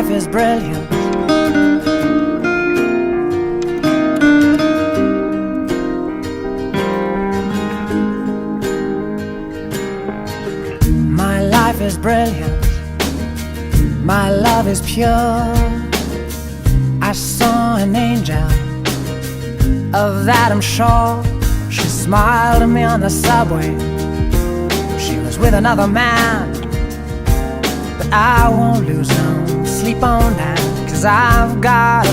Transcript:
life is brilliant. My life is brilliant. My love is pure. I saw an angel, of that I'm sure. She smiled at me on the subway. She was with another man, but I won't lose no sleep on that, 'cause I've got a